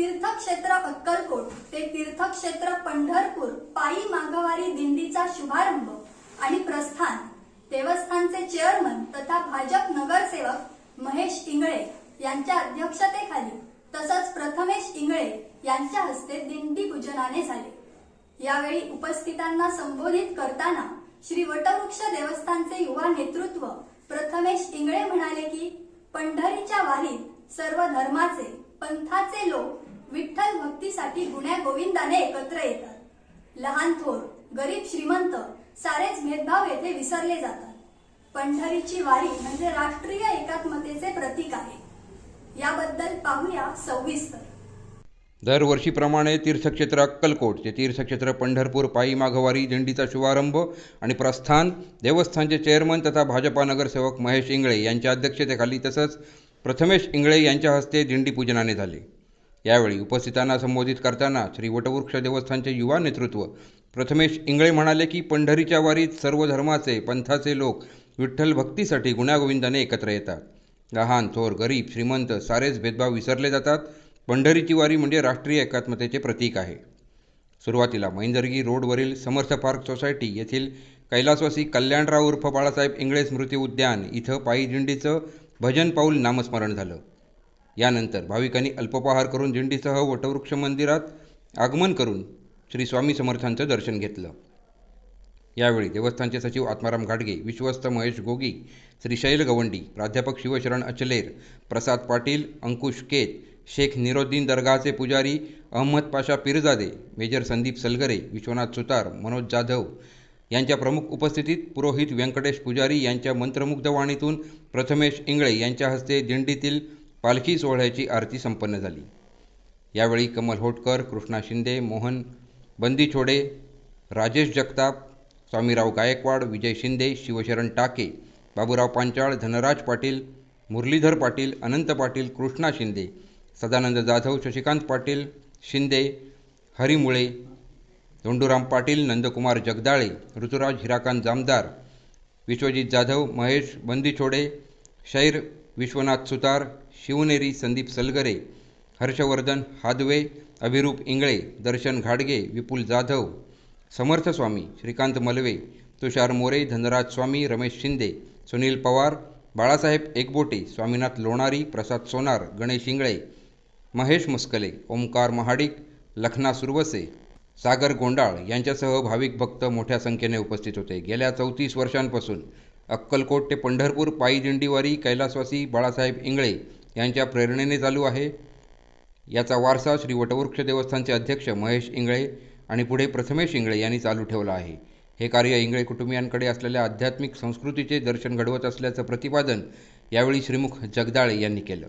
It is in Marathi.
तीर्थक्षेत्र अक्कलकोट ते तीर्थक्षेत्र पंढरपूर पायी माघवारी दिंडीचा शुभारंभ आणि प्रस्थान देवस्थानचे चेअरमन तथा भाजप नगरसेवक महेश इंगळे यांच्या अध्यक्षतेखाली तसंच प्रथमेश इंगळे यांच्या हस्ते दिंडी पूजनाने झाले। यावेळी उपस्थितांना संबोधित करताना श्री वटवृक्ष देवस्थानचे युवा नेतृत्व प्रथमेश इंगळे म्हणाले की पंढरीच्या वारीत सर्व धर्माचे पंथाचे लोक विठ्ठल भक्तीसाठी गुण्या गोविंदाने एकत्र येतात। लहान थोर गरीब श्रीमंत सारेच भेदभाव येथे विसरले जातात। पंढरीची वारी म्हणजे राष्ट्रीय एकात्मतेचे प्रतीक आहे। याबद्दल पाहूया सविस्तर। दरवर्षीप्रमाणे तीर्थक्षेत्र अक्कलकोट ते तीर्थक्षेत्र पंढरपूर पायी माघवारी दिंडीचा शुभारंभ आणि प्रस्थान देवस्थानचे चेअरमन तथा भाजपा नगरसेवक महेश इंगळे यांच्या अध्यक्षतेखाली तसंच प्रथमेश इंगळे यांच्या हस्ते दिंडी पूजनाने झाले। यावेळी उपस्थितांना संबोधित करताना श्री वटवृक्ष देवस्थानचे युवा नेतृत्व प्रथमेश इंगळे म्हणाले की पंढरीच्या वारीत सर्व धर्माचे पंथाचे लोक विठ्ठल भक्तीसाठी गुण्यागोविंदाने एकत्र येतात। लहान थोर गरीब श्रीमंत सारेच भेदभाव विसरले जातात। पंढरीची वारी म्हणजे राष्ट्रीय एकात्मतेचे प्रतीक आहे। सुरुवातीला मैंदर्गी रोडवरील समर्थ पार्क सोसायटी येथील कैलासवासी कल्याणराव उर्फ बाळासाहेब इंगळे स्मृती उद्यान इथं पायी दिंडीचं भजन पाऊल नामस्मरण झालं। यानंतर भाविकांनी अल्पोपहार करून दिंडीसह वटवृक्ष मंदिरात आगमन करून श्री स्वामी समर्थांचं दर्शन घेतलं। यावेळी देवस्थानचे सचिव आत्माराम घाटगे, विश्वस्त महेश गोगी, श्री शैल गवंडी, प्राध्यापक शिवशरण अचलेर, प्रसाद पाटील, अंकुश केत, शेख निरोद्दीन दर्गाचे पुजारी अहमद पाशा पीरजादे, मेजर संदीप सलगरे, विश्वनाथ सुतार, मनोज जाधव यांच्या प्रमुख उपस्थितीत पुरोहित व्यंकटेश पुजारी यांच्या मंत्रमुग्ध वाणीतून प्रथमेश इंगळे यांच्या हस्ते दिंडीतील पालखी सोहळ्याची आरती संपन्न झाली। यावेळी कमल होटकर, कृष्णा शिंदे, मोहन बंदीछोडे, राजेश जगताप, स्वामीराव गायकवाड, विजय शिंदे, शिवशरण टाके, बाबूराव पांचाळ, धनराज पाटील, मुरलीधर पाटील, अनंत पाटील, कृष्णा शिंदे, सदानंद जाधव, शशिकांत पाटील शिंदे, हरिमुळे, धोंडूराम पाटील, नंदकुमार जगदाळे, ऋतुराज हिराकांत जामदार, विश्वजित जाधव, महेश बंदीछोडे, शैर विश्वनाथ सुतार, शिवनेरी संदीप सलगरे, हर्षवर्धन हादवे, अभिरूप इंगळे, दर्शन घाडगे, विपुल जाधव, समर्थ स्वामी, श्रीकांत मलवे, तुषार मोरे, धनराज स्वामी, रमेश शिंदे, सुनील पवार, बाळासाहेब एकबोटे, स्वामीनाथ लोणारी, प्रसाद सोनार, गणेश इंगळे, महेश मुस्कले, ओमकार महाडिक, लखना सुरवसे, सागर गोंडाळ यांच्यासह भाविक भक्त मोठ्या संख्येने उपस्थित होते। गेल्या 34 वर्षांपासून अक्कलकोट ते पंढरपूर पायी दिंडीवारी कैलासवासी बाळासाहेब इंगळे यांच्या प्रेरणेने चालू आहे। याचा वारसा श्री वटवृक्ष देवस्थानचे अध्यक्ष महेश इंगळे आणि पुढे प्रथमेश इंगळे यांनी चालू ठेवला आहे। हे कार्य इंगळे कुटुंबियांकडे असलेल्या आध्यात्मिक संस्कृतीचे दर्शन घडवत असल्याचं प्रतिपादन यावेळी श्रीमुख जगदाळे यांनी केलं।